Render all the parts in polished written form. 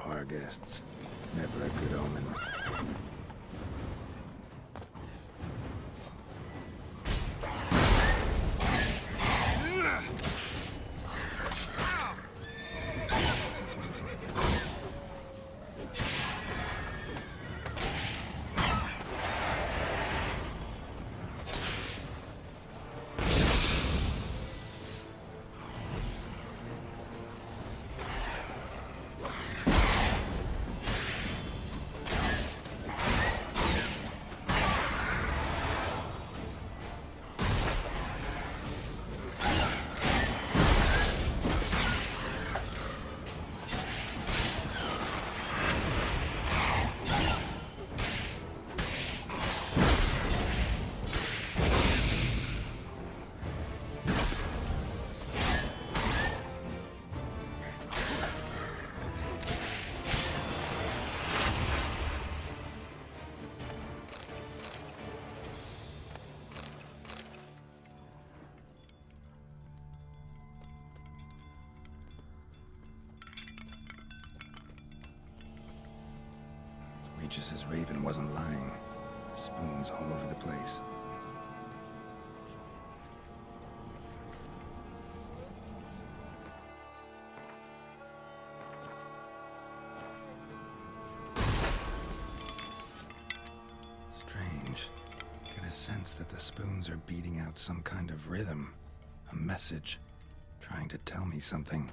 subpar guests. Never a good omen. Regis's raven wasn't lying. Spoons all over the place. Strange. Get a sense that the spoons are beating out some kind of rhythm. A message. Trying to tell me something.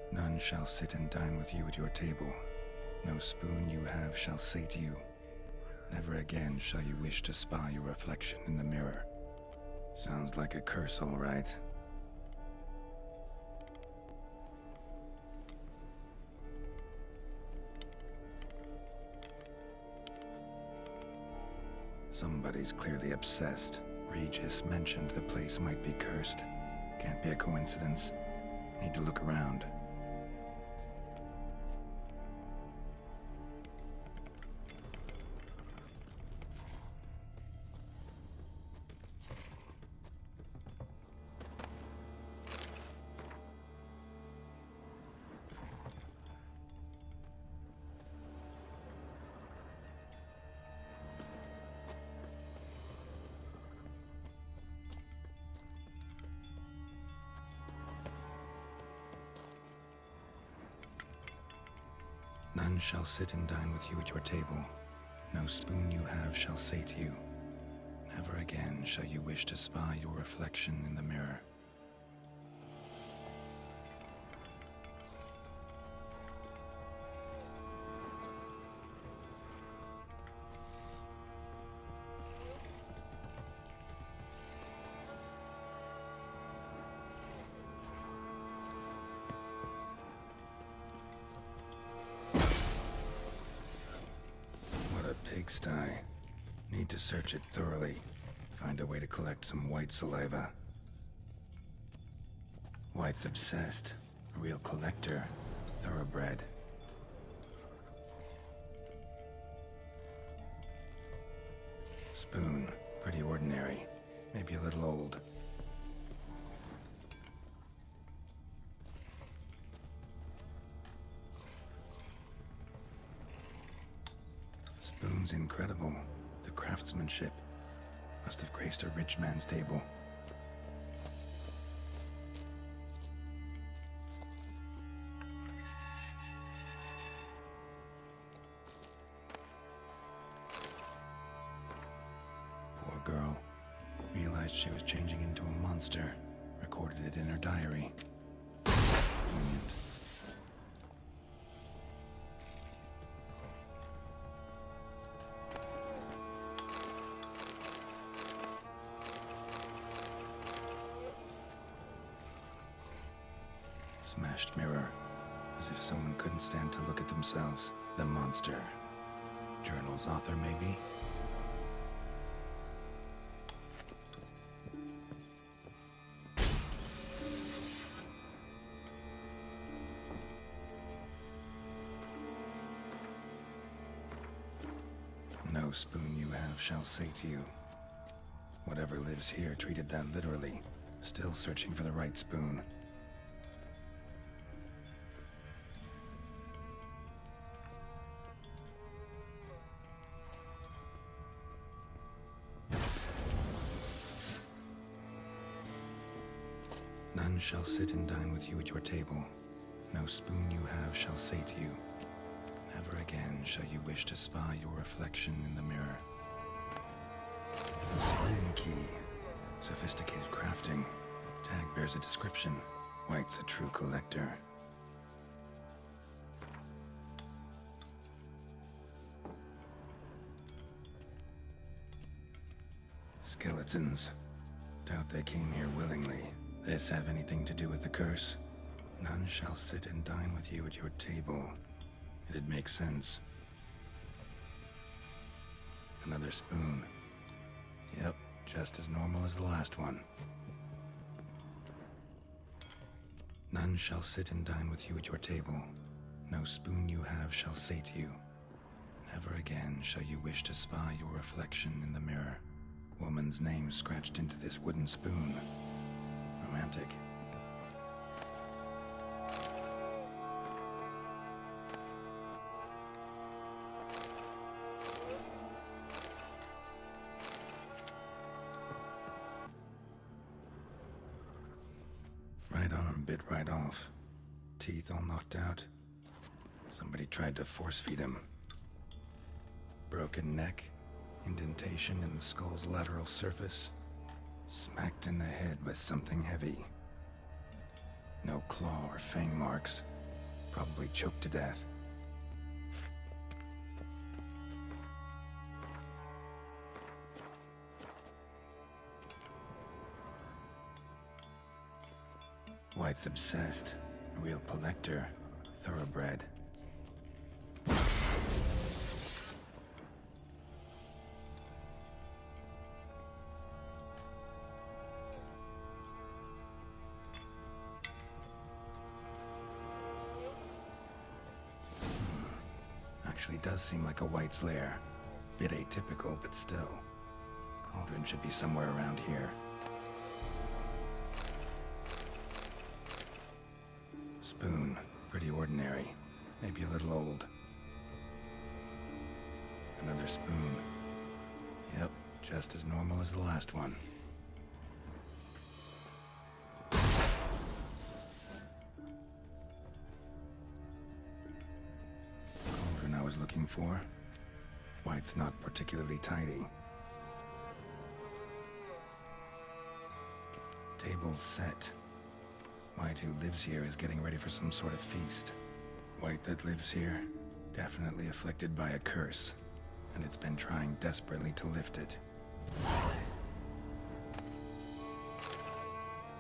None shall sit and dine with you at your table. No spoon you have shall sate you. Never again shall you wish to spy your reflection in the mirror. Sounds like a curse, all right. Somebody's clearly obsessed. Regis mentioned the place might be cursed. Can't be a coincidence. Need to look around. None shall sit and dine with you at your table. No spoon you have shall sate you. Never again shall you wish to spy your reflection in the mirror. Pigsty. Need to search it thoroughly. Find a way to collect some white saliva. White's obsessed. A real collector. Thoroughbred. Spoon. Pretty ordinary. Maybe a little old. Spoon's incredible. The craftsmanship must have graced a rich man's table. girl. Realized she was changing into a monster. Recorded it in her diary. Poignant. Smashed mirror. As if someone couldn't stand to look at themselves. The monster. Journal's author, maybe? No spoon you have shall sate you. Whatever lives here treated that literally. Still searching for the right spoon. None shall sit and dine with you at your table. No spoon you have shall sate you. Never again shall you wish to spy your reflection in the mirror. The spoon key. Sophisticated crafting. Tag bears a description. White's a true collector. Skeletons. Doubt they came here willingly. This have anything to do with the curse? None shall sit and dine with you at your table. It'd make sense. Another spoon. Yep, just as normal as the last one. None shall sit and dine with you at your table. No spoon you have shall sate you. Never again shall you wish to spy your reflection in the mirror. Woman's name scratched into this wooden spoon. Romantic. Right arm bit right off. Teeth all knocked out. Somebody tried to force feed him. Broken neck. Indentation in the skull's lateral surface. Smacked in the head with something heavy. No claw or fang marks. Probably choked to death. White's obsessed. A real collector. Thoroughbred. Actually does seem like a White's lair. Bit atypical, but still. Cauldron should be somewhere around here. Spoon. Pretty ordinary. Maybe a little old. Another spoon. Yep, just as normal as the last one. Cauldron I was looking for. White's not particularly tidy. Table's set. White, who lives here, is getting ready for some sort of feast. White that lives here, definitely afflicted by a curse, and it's been trying desperately to lift it.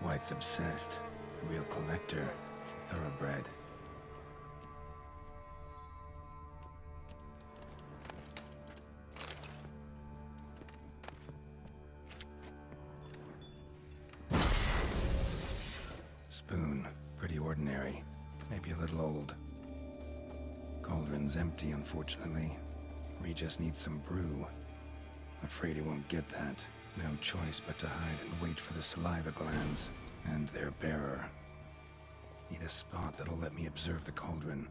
White's obsessed, a real collector, thoroughbred. Spoon, pretty ordinary, maybe a little old. Cauldron's empty, unfortunately. Regis needs some brew. Afraid he won't get that. No choice but to hide and wait for the saliva glands and their bearer. Need a spot that'll let me observe the cauldron.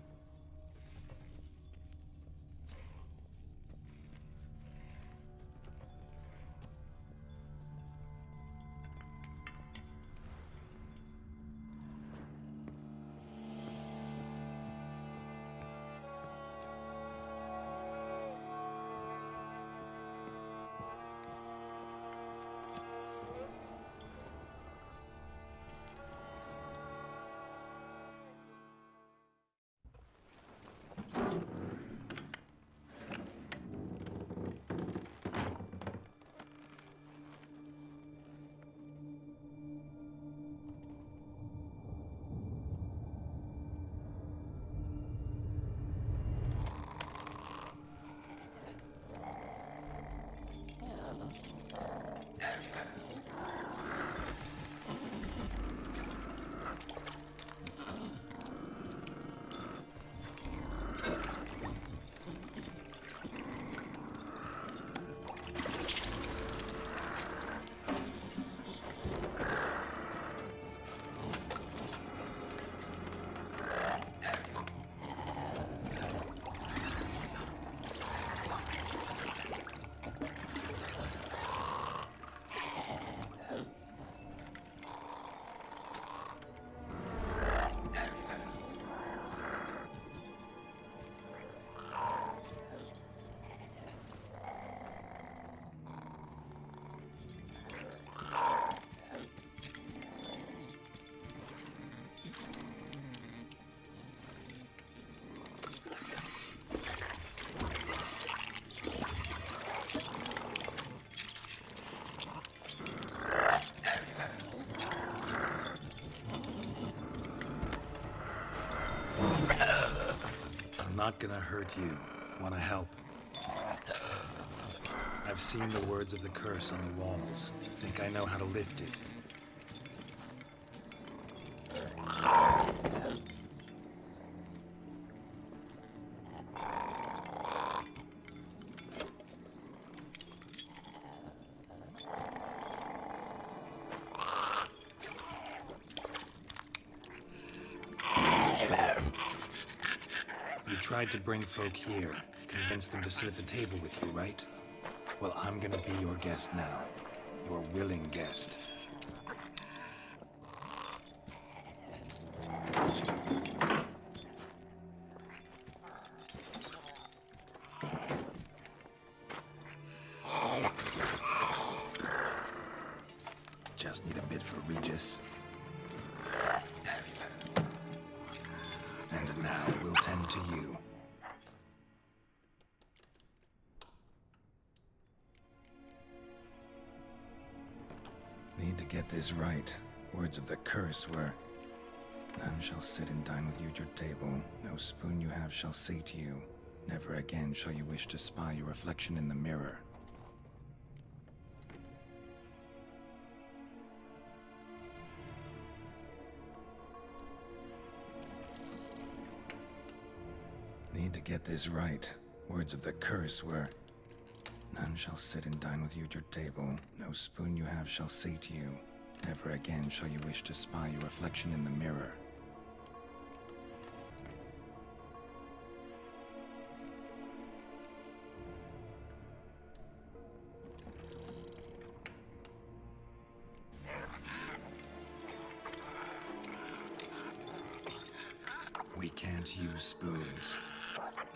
I'm not gonna hurt you. Wanna help? I've seen the words of the curse on the walls. Think I know how to lift it. You tried to bring folk here, convince them to sit at the table with you, right? Well, I'm gonna be your guest now. Your willing guest. Just need a bit for Regis. And now we'll tend to you. Need to get this right. Words of the curse were, none shall sit and dine with you at your table. No spoon you have shall say to you, never again shall you wish to spy your reflection in the mirror. Need to get this right. Words of the curse were, none shall sit and dine with you at your table. No spoon you have shall say to you, never again shall you wish to spy your reflection in the mirror. We can't use spoons.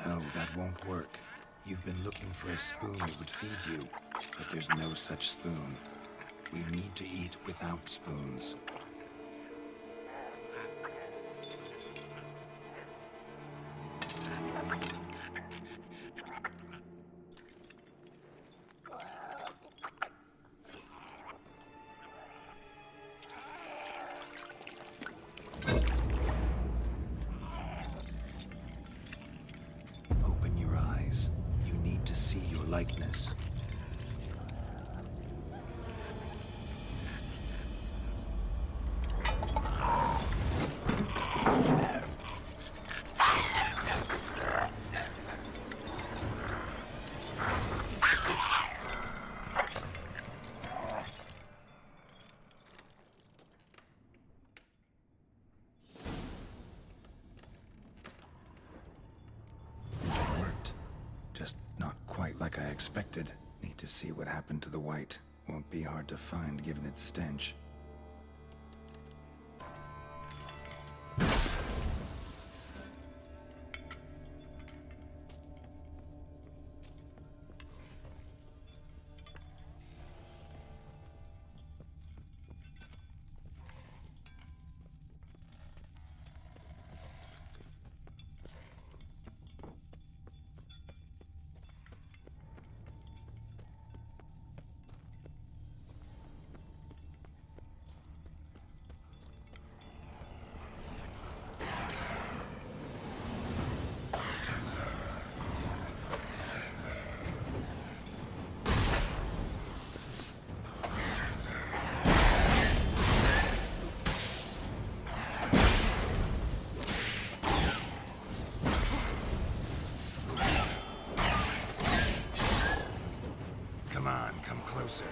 No, that won't work. You've been looking for a spoon that would feed you, but there's no such spoon. We need to eat without spoons. Open your eyes. You need to see your likeness. Just not quite like I expected. Need to see what happened to the white. Won't be hard to find given its stench. Come closer.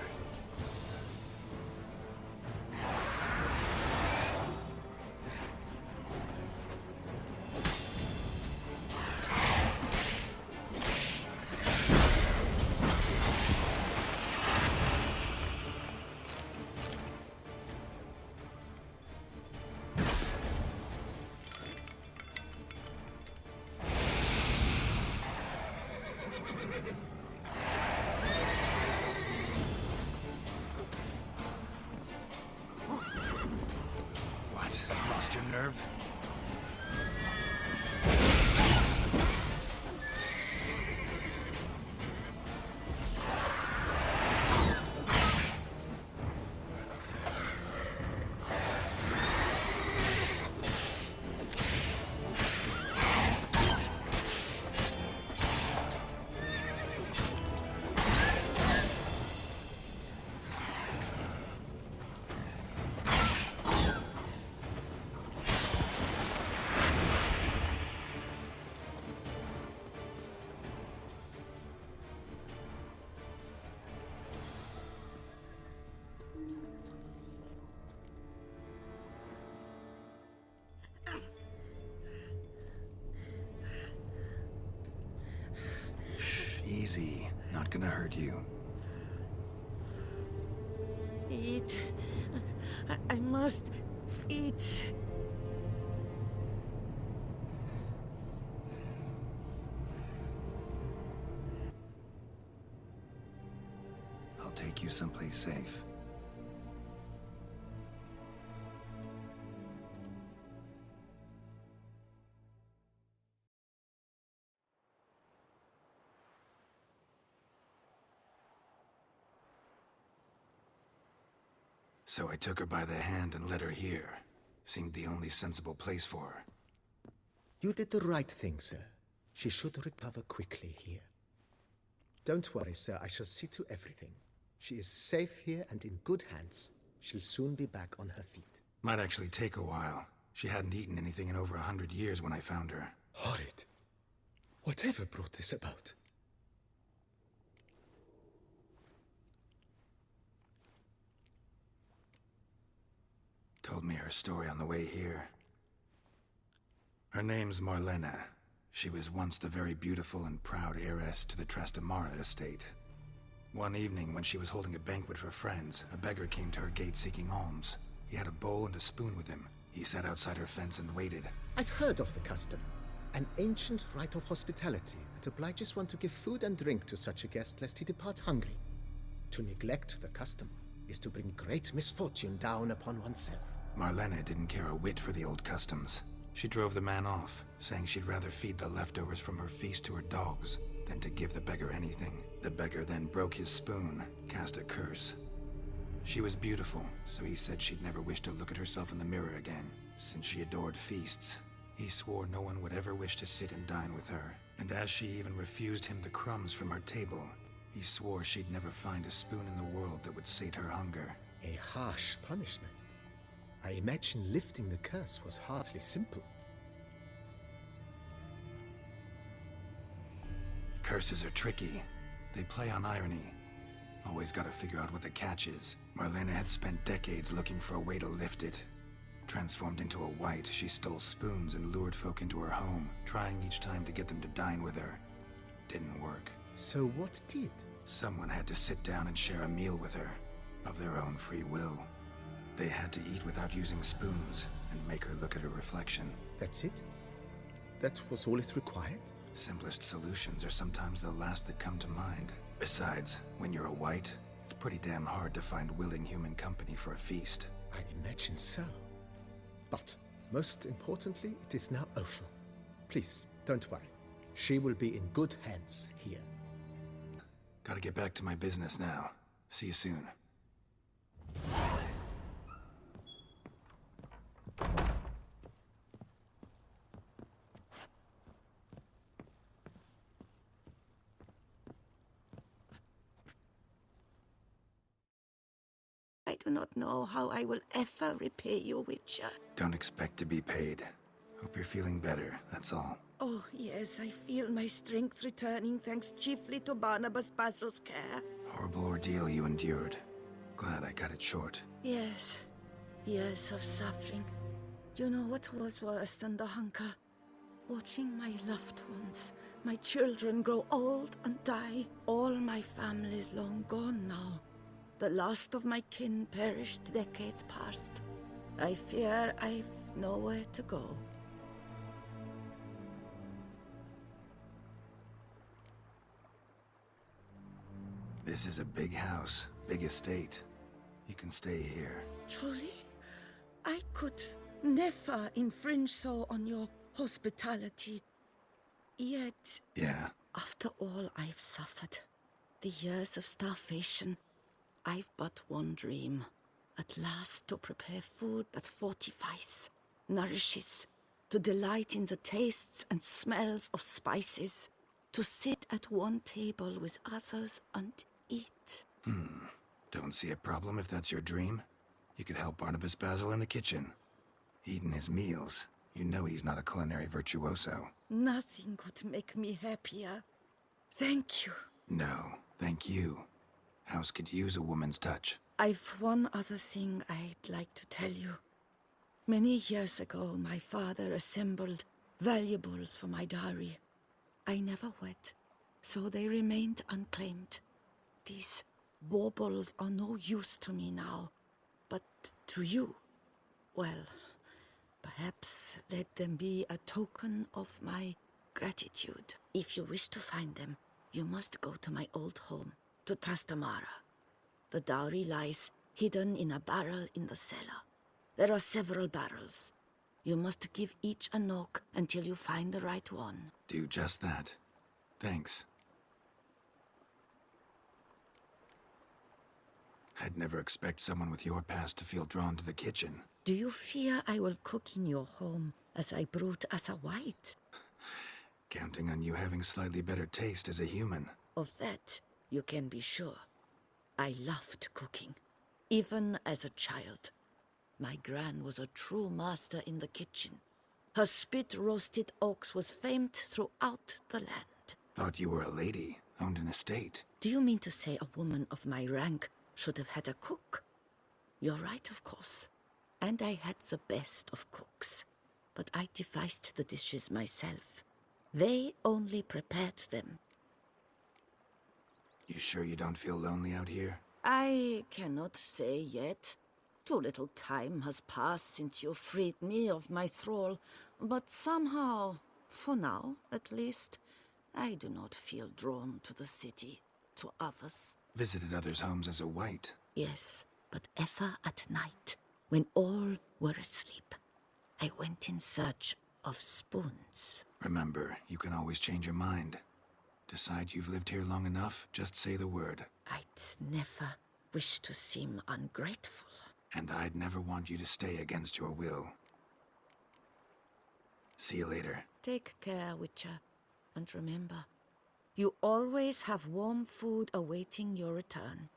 Lost your nerve? Easy. Not gonna hurt you. Eat. I must eat. I'll take you someplace safe. So I took her by the hand and led her here. Seemed the only sensible place for her. You did the right thing, sir. She should recover quickly here. Don't worry, sir. I shall see to everything. She is safe here and in good hands. She'll soon be back on her feet. Might actually take a while. She hadn't eaten anything in over 100 years when I found her. Horrid. Whatever brought this about? Told me her story on the way here. Her name's Marlena. She was once the very beautiful and proud heiress to the Trastamara estate. One evening, when she was holding a banquet for friends, a beggar came to her gate seeking alms. He had a bowl and a spoon with him. He sat outside her fence and waited. I've heard of the custom. An ancient rite of hospitality that obliges one to give food and drink to such a guest lest he depart hungry. To neglect the custom is to bring great misfortune down upon oneself. Marlena didn't care a whit for the old customs. She drove the man off, saying she'd rather feed the leftovers from her feast to her dogs than to give the beggar anything. The beggar then broke his spoon, cast a curse. She was beautiful, so he said she'd never wish to look at herself in the mirror again. Since she adored feasts, he swore no one would ever wish to sit and dine with her. And as she even refused him the crumbs from her table, he swore she'd never find a spoon in the world that would sate her hunger. A harsh punishment. I imagine lifting the curse was hardly simple. Curses are tricky. They play on irony. Always gotta figure out what the catch is. Marlena had spent decades looking for a way to lift it. Transformed into a wight, she stole spoons and lured folk into her home, trying each time to get them to dine with her. Didn't work. So what did? Someone had to sit down and share a meal with her, of their own free will. They had to eat without using spoons, and make her look at her reflection. That's it? That was all it required? Simplest solutions are sometimes the last that come to mind. Besides, when you're a wight, it's pretty damn hard to find willing human company for a feast. I imagine so. But, most importantly, it is now over. Please, don't worry. She will be in good hands here. Gotta get back to my business now. See you soon. I do not know how I will ever repay you, Witcher. Don't expect to be paid. Hope you're feeling better, that's all. Oh, yes, I feel my strength returning thanks chiefly to Barnabas Basil's care. Horrible ordeal you endured. Glad I cut it short. Yes, years of suffering. Do you know what was worse than the hunger? Watching my loved ones, my children grow old and die. All my family's long gone now. The last of my kin perished decades past. I fear I've nowhere to go. This is a big house, big estate. You can stay here. Truly? I could never infringe so on your hospitality. Yet, Yeah, after all I've suffered, the years of starvation, I've but one dream. At last to prepare food that fortifies, nourishes, to delight in the tastes and smells of spices, to sit at one table with others and eat. don't see a problem if that's your dream. You could help Barnabas Basil in the kitchen. Eating his meals. You know he's not a culinary virtuoso. Nothing could make me happier. Thank you. No, thank you. House could use a woman's touch. I've one other thing I'd like to tell you. Many years ago, my father assembled valuables for my dowry. I never wed, so they remained unclaimed. These baubles are no use to me now, but to you, well, perhaps let them be a token of my gratitude. If you wish to find them, you must go to my old home, to Trastamara. The dowry lies hidden in a barrel in the cellar. There are several barrels. You must give each a knock until you find the right one. Do just that. Thanks. I'd never expect someone with your past to feel drawn to the kitchen. Do you fear I will cook in your home as I brewed as a white? Counting on you having slightly better taste as a human. Of that, you can be sure. I loved cooking, even as a child. My gran was a true master in the kitchen. Her spit-roasted ox was famed throughout the land. Thought you were a lady, owned an estate. Do you mean to say a woman of my rank should have had a cook? You're right, of course. And I had the best of cooks. But I devised the dishes myself. They only prepared them. You sure you don't feel lonely out here? I cannot say yet. Too little time has passed since you freed me of my thrall. But somehow, for now at least, I do not feel drawn to the city, to others. Visited others' homes as a white. Yes, but ever at night, when all were asleep, I went in search of spoons. Remember, you can always change your mind. Decide you've lived here long enough, just say the word. I'd never wish to seem ungrateful. And I'd never want you to stay against your will. See you later. Take care, Witcher. And remember, you always have warm food awaiting your return.